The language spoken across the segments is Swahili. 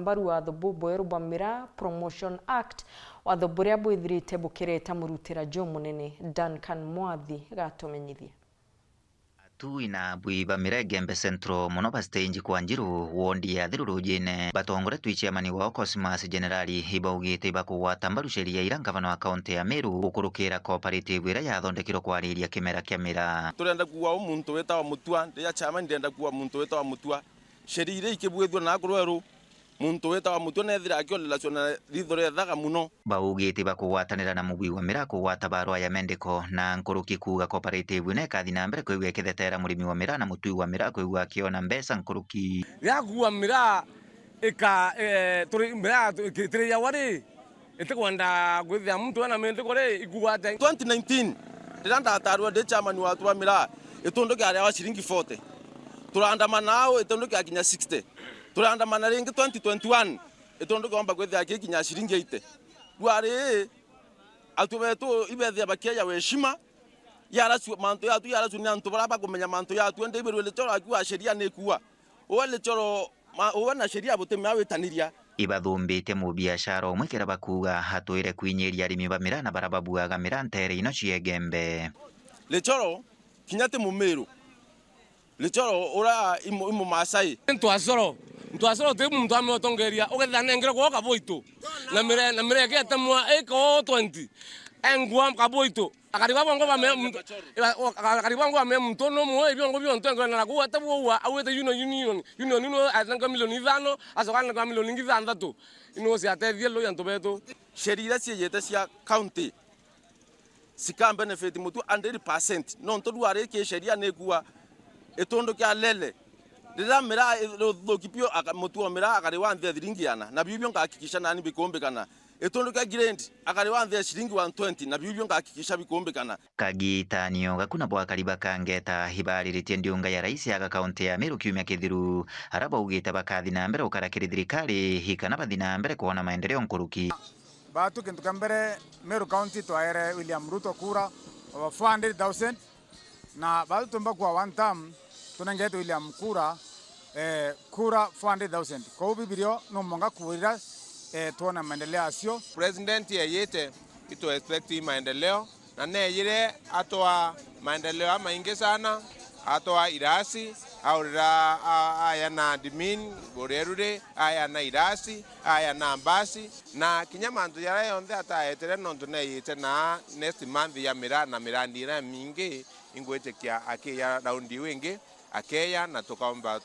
mbaru watho bubwe rubamira Promotion Act watho buria bwithirite bukireta murutira jo munene Duncan Mwathi gatumenyithia tu ina bwiba Gembe Central muno bastage kwa njiru wondi ya thirurujine batongore twichiamani wa Cosmas Generali hibaugite bakuwata mbaru sheria ira ngavana wa kaunti ya Meru ukurukira cooperative ira yathondekirwo kwariria kimera kya mira turenda kuwa umuntu weta wa mutua ya chama ndenda kuwa muntu weta wa mutua sheria ira ikibwethwo na kurweru muntu weta wa mutua nethira akiolela na rithore thaga muno baugite bakuwatanira na mugwi wa mira kuwata barua ya mendeko na nkuruki kuga cooperative ne kathi na mbere kwigwa kithetera murimi wa mira na mutui wa mira kwigwa akiona mbeca nkuruki ya kuwa mira ika turi mira kitire ya wari itikwenda gwithia muntu ana mendeko ri ikuwate 2019 riranda atarwa de chairman wa tu wa mira itondoke aria wa shilingi 40 turandamana nao itondoke akinya 60 turandamana ringi 2021 itondoke omba gwethia akinya shilingi 80 Duare atubeto ibethia bakeya weshima yarasu manto yatu yarasu ni antu baraba kumenya manto yatu ende ibero le choro akiwa sheria nekuwa ole choro ona sheria buteme awetaniria ibathumbite mu biashara umwe kira bakuga hatuire kwinyiria arimi ba mira na barababuaga mira ntere ino Gembe le choro kinyate mu Meru le choro ora imu Masai Ntwasoro te muntu ametongeria ugetha nengere kwa kaboito na mire ke temwa eko 20 engwa kaboito akariba bongo ba me muntu no mo ebiongo bionto na ku atabuwa awete union atanga milioni 5 asokana kwa milioni 6 ino si atethie lo yanto beto sheria ciete cia county sika benefit mutu 100% no nto duare ke sheria nekuwa etondo kya lele rira mira thokipio mutu wa mira akari wa nthe thiringiana na bibio ngahakikisha nani bikombekana etondo kya grade akari wa nthe shilingi 120 na bibio ngahakikisha bikombekana kagitanio gakuna bwa kariba kangeta hibariritie ndiunga ya rais ya kaunti ya Meru kiumia kithiru araba ugite bakathi na mbere ukarakiri thirikari hikana bathi na mbere kuona maendeleo nkuruki batu kintu kambere Meru County twaere William Ruto kura over 400,000 na batu tumba kwa one term tunangete William kura 400,000 kwa bibirio no monga kurira tuona maendeleo asio president yete ito expect maendeleo na yire atoa maendeleo maingi sana atoa irasi aurira aya na dimin borerure aya na irasi aya na mbasi na kinyamantu yara yonde ataetere nontu yete na next month ya mira na mirandira mingi ingwetekia akia raundi wingi akeya na tukaomba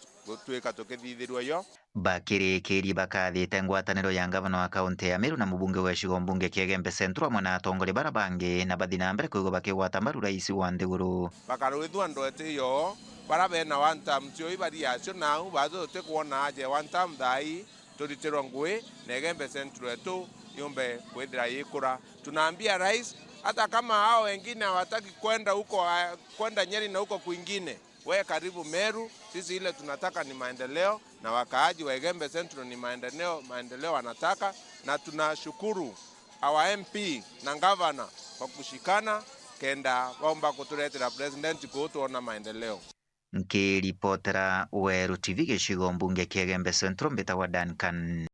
tuika tukithithirwa yo bakirikiri bakathite ngwataniro ya ngavana wa kaunti ya Meru na mubunge wa Shigo mbunge kia Gembe Central mwana atongore barabangi na bathi na mbere kwigwa bakigwata mbaru rais wa nthiguru bakarwithwa ndoete yo barabe na one time tio ibari yacio nau batho tukwona aje one time thai turitirwa ngui na Gembe Central tu yombe kwithira yikura tunaambia rais hata kama hao wengine hawataki kwenda huko kwenda Nyeri na huko kwingine we karibu Meru sisi ile tunataka ni maendeleo na wakaaji wa Gembe Central ni maendeleo wanataka na tunashukuru our MP na governor kwa kushikana kenda waomba kutuletera president kutuona maendeleo nkiripotera Weru TV Gicigo mbunge kia Gembe Central mbeta wa Duncan